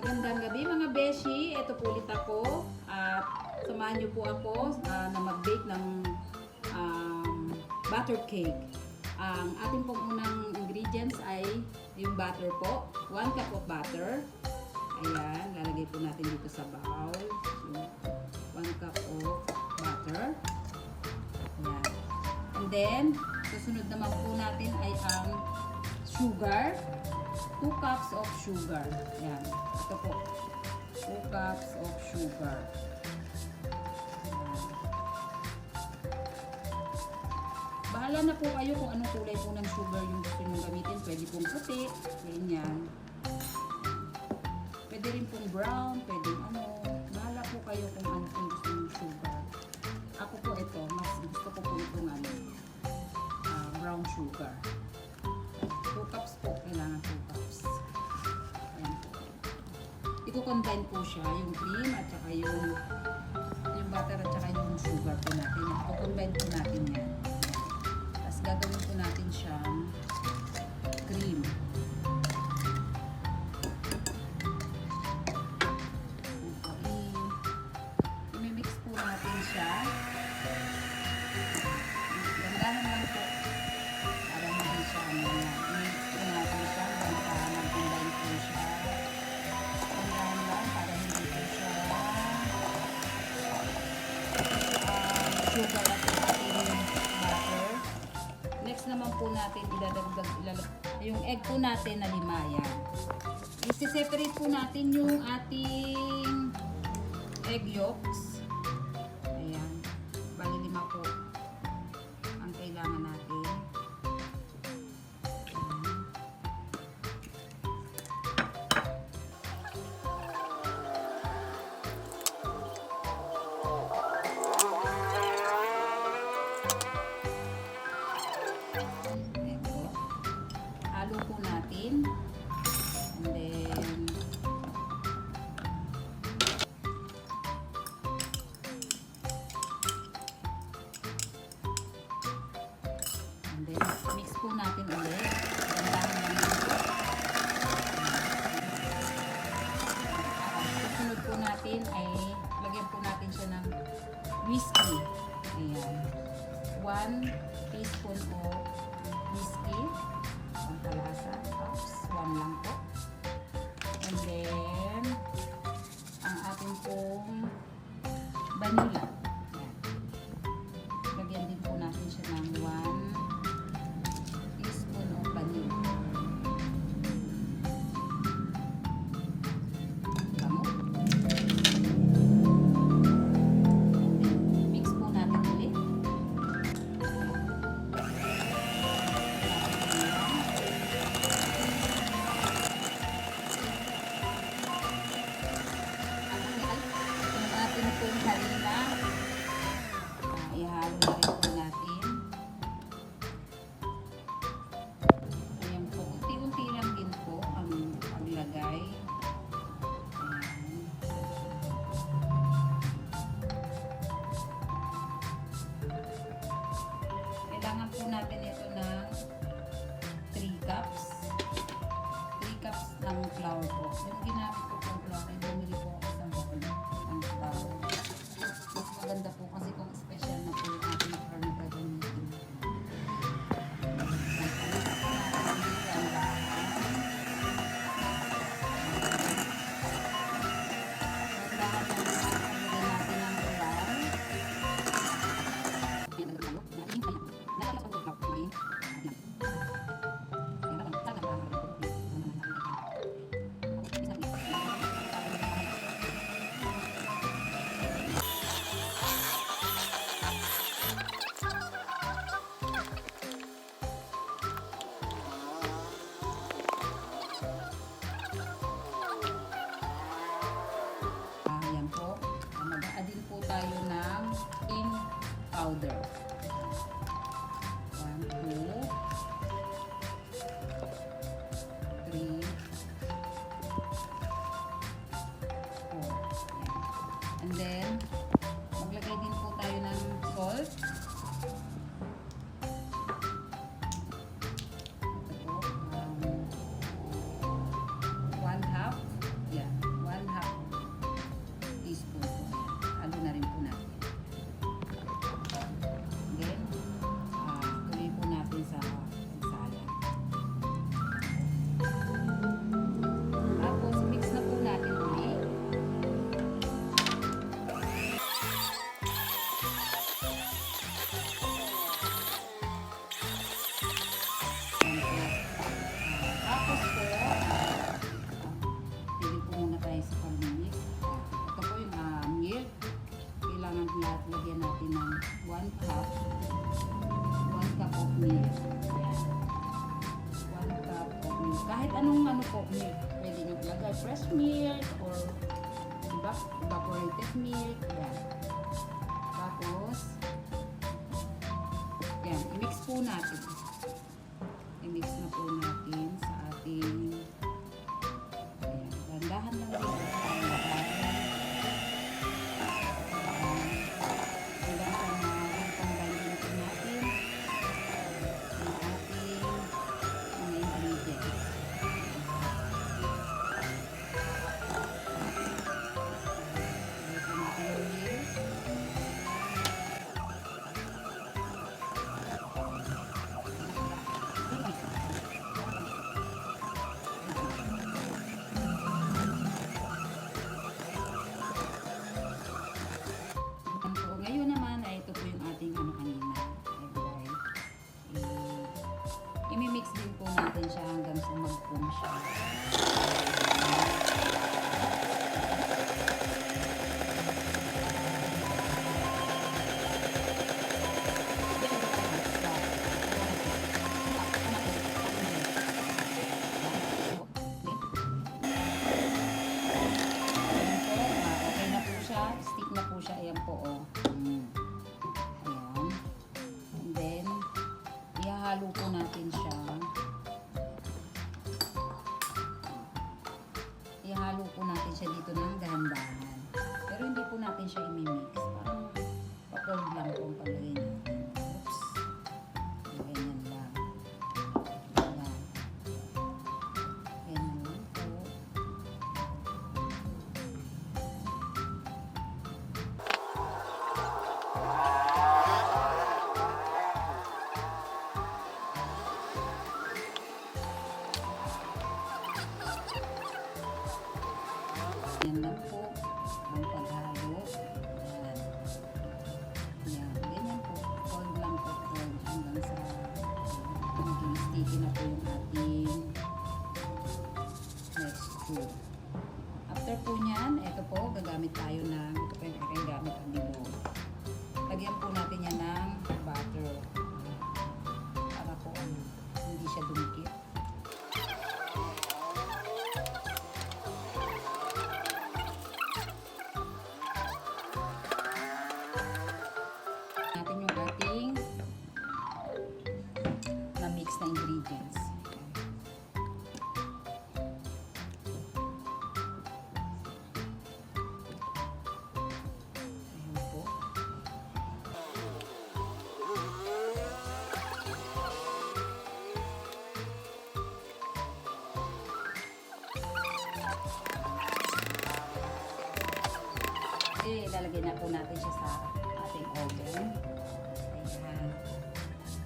Magandang gabi mga beshi. Ito po ulit ako at samahan niyo po ako na mag-bake ng butter cake. Ang ating pong unang ingredients ay yung butter po. 1 cup of butter. Ayan, lalagay po natin dito sa bowl. So, 1 cup of butter. Ayan. And then, susunod naman po natin ay ang sugar. 2 cups of sugar. Ayan. Ito po. 2 cups of sugar. Ayan. Bahala na po kayo kung anong kulay po ng sugar yung gusto nyo gamitin. Pwede pong puti. Ganyan. Pwede rin pong brown. Pwede ano. Bahala po kayo kung ano pong gusto nyo sugar. Ako po ito. Mas gusto ko po itong ano, brown sugar. 2 cups po. Kailangan 2 cups. Ayan po. I-combine po siya, yung cream at saka yung butter at saka yung sugar po natin. I-combine po natin yan. Tapos gagawin po natin siyang cream. I-mix po natin siya. Gandahan lang po. Para hindi siya ano yan. I-mix po natin siya. Mag-combine po siya. Gandahan lang para hindi po siya sugar at ating butter. Next naman po natin ilalagay yung egg po natin na 5 yan. I-separate po natin yung ating egg yolks. Ayan. Bali 5 po ang kailangan natin. Ayan po. Halo po natin. And then mix po natin ulit. Gandahan lang po. Susunod po natin ay lagyan po natin siya ng whiskey. Ayan. 1 teaspoon of whiskey. Ang kalahasa. Oops, 1 lang po. And then ang ating pong vanilla. Ayan. Lagyan din po natin siya ng 1 teaspoon of vanilla. Tama? Mix po natin ulit. Yung ating pong harina, ihalo na rin po natin. Ayan po, unti-unti lang din po ang paglagay. Kailangan po natin ito ng 3 cups. 3 cups ng flour po. Yung ginamit ko pong flour, ay bumili po ako sa bowl ng flour. Mas maganda po kasi kung special na po yung ating flour na gagamitin. Ayan po. Mag-a-add po tayo ng baking powder. 1, 2, 3, 4. And then, maglagay din po tayo ng salt. Ito po, 1/2. Yan. lagyan natin ng 1 cup. 1 cup of milk. Yan. 1 cup of milk. Kahit anong po milk. Pwede nyo ilagay fresh milk or evaporated milk. Yan. Tapos, yan. I-mix po natin. I-mix na po natin sa ating dahan lang din. Hanggang sa panggalin po natin ang ating mga ingredients. Ito natin yung milk. Ngayon naman ay ito po yung ating kanina. I-mix din po natin siya hanggang sa mag-foam siya. Okay na po siya. Stick na po siya. Ayan po, oh. Ayan. And then, ihahalo po natin siya. Ihahalo po natin siya dito ng dahan-dahan. Pero hindi po natin siya imimix. Parang pa-cold lang po ang paglagay natin. Oops. Ganyan lang. Ayan. Ganyan lang po. Yan lang po ang paghalo. Yan. Yan. Ganyan po. Cold lang po. Cold hanggang sa maging sticky na po yung ating mixture. After po nyan, ito po, gagamit tayo ng, ito po yung aking gamit ang dibo. Lagyan po natin yan ng butter. Para po hindi siya dumikit. Natin yung ating na-mix na ingredients. Ayan po. Lalagay na po natin siya sa ating oven. Ayan.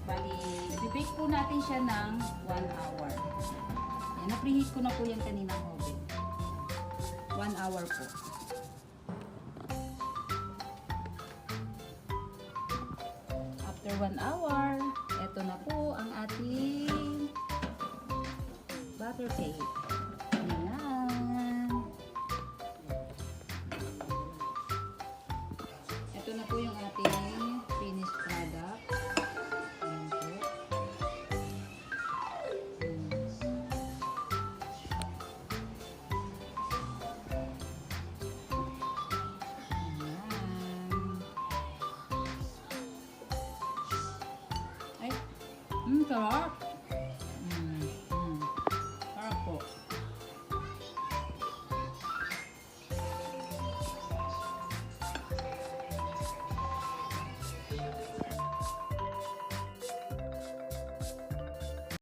Bali, i-bake po natin siya ng 1 hour. Ayan, na-preheat ko na po yung kaninang oven. 1 hour po. After 1 hour, eto na po ang ating butter cake. Ayan. Ito na po yung ating finished product. Ayan po. Ayan. Ay, sarap.